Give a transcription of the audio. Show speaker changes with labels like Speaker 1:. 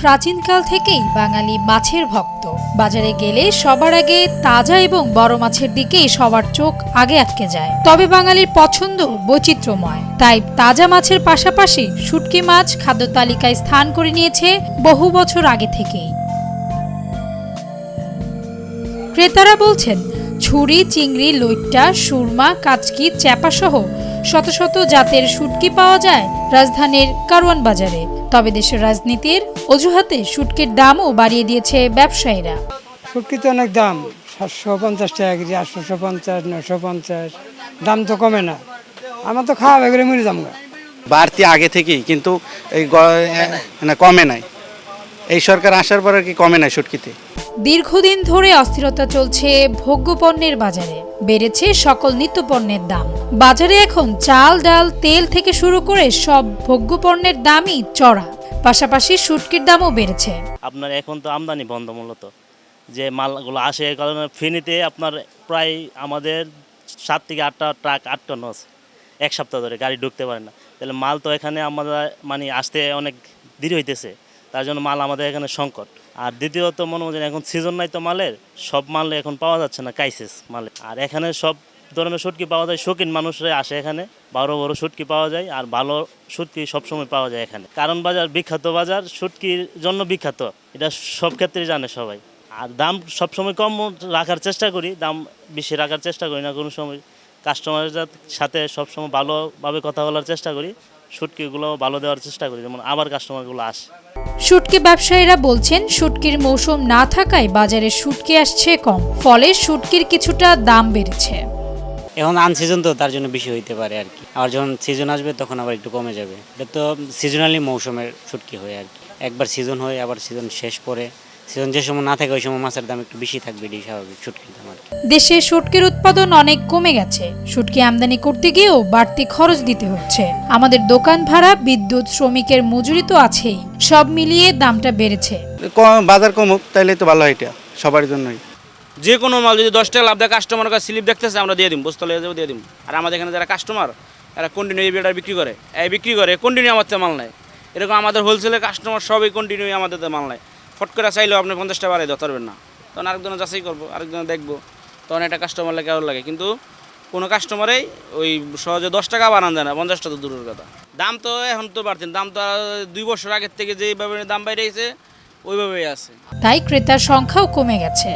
Speaker 1: প্রাচীনকাল থেকেই বাঙালি মাছের ভক্ত। বাজারে গেলে সবার আগে তাজা এবং বড় মাছের দিকেই সবার চোখ আগে আটকে যায়। তবে বাঙালির পছন্দ বৈচিত্র্যময়, তাই তাজা মাছের পাশাপাশি শুটকি মাছ খাদ্য তালিকায় স্থান করে নিয়েছে বহু বছর আগে থেকেই। ক্রেতারা বলছেন, ছুরি, চিংড়ি, লইট্টা, সুরমা, কাচকি, চ্যাপা সহ শত শত জাতের শুটকি পাওয়া যায় রাজধানীর কারওয়ান বাজারে। তবে দেশের রাজনীতির অজুহাতে শুটকির দামও বাড়িয়ে দিয়েছে ব্যবসায়ীরা।
Speaker 2: শুটকিতে অনেক দাম, 750 টাকা কেজি, 850, 950, দাম তো কমে না। আমার তো খাওয়া বেগুলো মরে যাম।
Speaker 3: বাড়তি আগে থেকেই, কিন্তু এই কমে নাই। এই সরকার আসার পরে কি কমে নাই শুটকিতে।
Speaker 1: দীর্ঘদিন ধরে অস্থিরতা চলছে ভোগ্যপণ্যের বাজারে। বেড়েছে সকল নিত্যপণ্যের দাম। বাজারে এখন চাল, ডাল, তেল থেকে শুরু করে সব ভোগ্যপণ্যের দামই চড়া। পাশাপাশি শুটকির দামও বেড়েছে।
Speaker 4: আপনার এখন তো আমদানি বন্ধ, মূলত যে মালগুলো আসে, কারণ ফেনীতে আপনার প্রায় আমাদের 7 থেকে 8টা ট্রাক আটকানো আছে এক সপ্তাহ ধরে, গাড়ি ঢুকতে পারে না। তাহলে মাল তো এখানে আমাদের মানে আসতে অনেক দেরি হইতেছে, তার জন্য মাল আমাদের এখানে সংকট। আর দ্বিতীয়ত মনে হয় এখন সিজন নাই তো মালের, সব মাল এখন পাওয়া যাচ্ছে না, ক্রাইসিস মালে। আর এখানে সব ধরনের শুটকি পাওয়া যায়, শৌখিন মানুষরা আসে এখানে, বড় বড় শুটকি পাওয়া যায়, আর ভালো শুটকি সবসময় পাওয়া যায় এখানে। কারণ বাজার বিখ্যাত বাজার, শুটকির জন্য বিখ্যাত, এটা সব ক্ষেত্রে জানে সবাই। আর দাম সবসময় কম রাখার চেষ্টা করি, দাম বেশি রাখার চেষ্টা করি না কোনো সময়। কাস্টমারের সাথে সবসময় ভালোভাবে কথা বলার চেষ্টা করি, শুটকিগুলো ভালো দেওয়ার চেষ্টা করি, যেমন আবার কাস্টমারগুলো আসে।
Speaker 1: শুটকি ব্যবসায়ীরা বলছেন, শুটকির মৌসুম না থাকায় বাজারে শুটকি আসছে কম, ফলে শুটকির কিছুটা দাম বেড়েছে।
Speaker 5: এখন আনসিজন তো, তার জন্য বেশি হইতে পারে আর কি। আবার যখন সিজন আসবে তখন আবার একটু কমে যাবে। এটা তো সিজনালি মৌসুমের শুটকি হয় আর কি। একবার সিজন হয়, আবার সিজন শেষ পরে সিজন যে সময় না থাকে ওই সময় মাছের দাম একটু বেশি থাকবে, এটাই স্বাভাবিক শুটকির দাম আর কি।
Speaker 1: দেশে শুটকির উৎপাদন অনেক কমে গেছে। শুটকি আমদানি করতে গিয়েও বাড়তি খরচ দিতে হচ্ছে। আমাদের দোকান ভাড়া, বিদ্যুৎ, শ্রমিকের মজুরি তো আছেই। সব মিলিয়ে দামটা বেড়েছে।
Speaker 3: বাজার কমুক, তাইলে তো ভালো হয়, এটা সবার জন্যই।
Speaker 6: যে কোনো মাল যদি 10 টাকা লাভ দেয়, কাস্টমারের কাছে স্লিপ দেখতেছে, আমরা দিয়ে দিই, বস্তা লিয়ে দিয়ে দিই। আর আমাদের এখানে যারা কাস্টমার, এরা কন্টিনিউ এই বিলটা বিক্রি করে কন্টিনিউ আমার থেকে মাল নেয়। এরকম আমাদের হোলসেলের কাস্টমার সবই কন্টিনিউ আমাদের মাল নেয়। ফট করে চাইলেও আপনি 50 টাকা বাড়াই দিতে পারবেন না, তখন আরেকজনে যাচাই করবো, আরেকজনে দেখবো, তখন একটা কাস্টমার লাগে আরও লাগে। কিন্তু কোনো কাস্টমারেই ওই সহজে 10 টাকা বানান যায় না, 50 টাকা তো দূরের কথা। দাম তো এখন তো বাড়তেন, দাম তো 2 বছর আগের থেকে যেভাবে দাম বাইরে গেছে ওইভাবেই আছে।
Speaker 1: তাই ক্রেতার সংখ্যাও কমে গেছে।